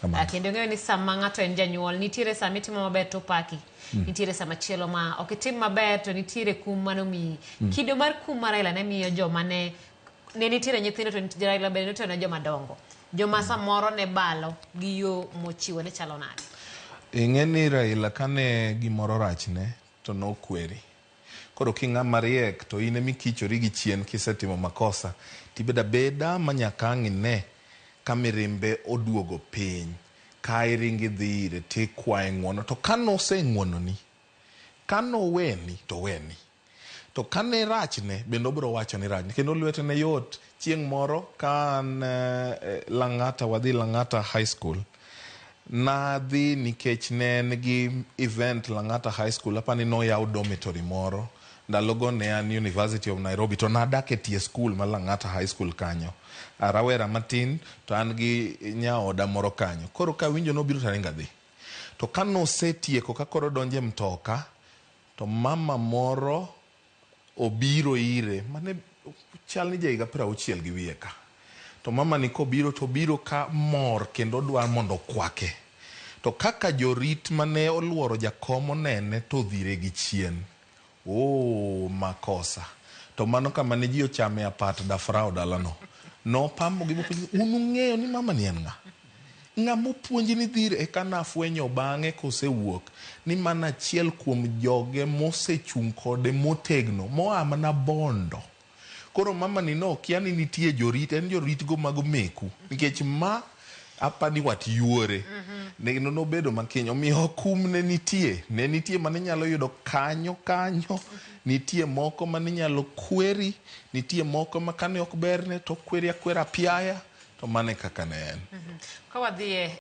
Kendo ng'eyo ni sama ng'ato en janyuol nitiere sama itimo maber to paki, nitiere sama chielo ma ok itim maber to nitiere kum manomiyi. Kido mar kum ma Raila ne miyo joma ne nitiere nyithindo to nitiere Raila bende noteno joma dongo, joma samoro ne balo gi yo mochiwo ne chalo nade? Ing'e ni Raila kane gimoro rachne to nokweri. Koro king'a mariek to in emikichori gi chien kisetimo makosa tibeda beda manyaka ang' ine ka mirimbe oduogo piny, ka iringi dhi ire tikwaye ng'uono, to kano oseng'uononi, kano weni to weni, to kane rachne bende obiro wacho ni rachne, kendo lwetene yot. Chieng' moro ka an Lang'ata, wadhi Lang'ata High School, nadhi nikech ne en gi event Lang'ata High School, apani noyaw dormitory moro, ndalogo ne an University of Nairobi, to nadak e tie school ma Lang'ata High School kanyo. Rawera matin to an gi nyaoda moro kanyo. Koro ka winjo nobiro taringa dhi. To kano osetieko ka koro donje mtoka, to mama moro obiro ire, mane chal ni jaiga 60 gi wiye ka. To mama ni kobiro to biro ka mor kendo dwa mondo kwake. To kaka jorit mane oluoro jakom onene to dhire gi chien. Makosa. To mano kama ne ji ochame apat dafrao dalano. No pamo gi mopuonji, unung'eyo ni mama ni en ng'a? Ng'a mopuonji ni dhire? Eka nafwenyo bang'e kosewuok ni mana achiel kuom joge mosechung' kode motegno, moa mana Bondo. Koro mama ni no kia ni nitie jorit, en jorit go mago meku. Nikech ma apani wat yuore. No bedo makiny, omiyo kum ne nitie mane nyalo yudo kanyo, nitie moko mane nyalo kweri, nitie moko makane ok berne to kweri akwera piaya, to mane kaka ne en. Kawadhie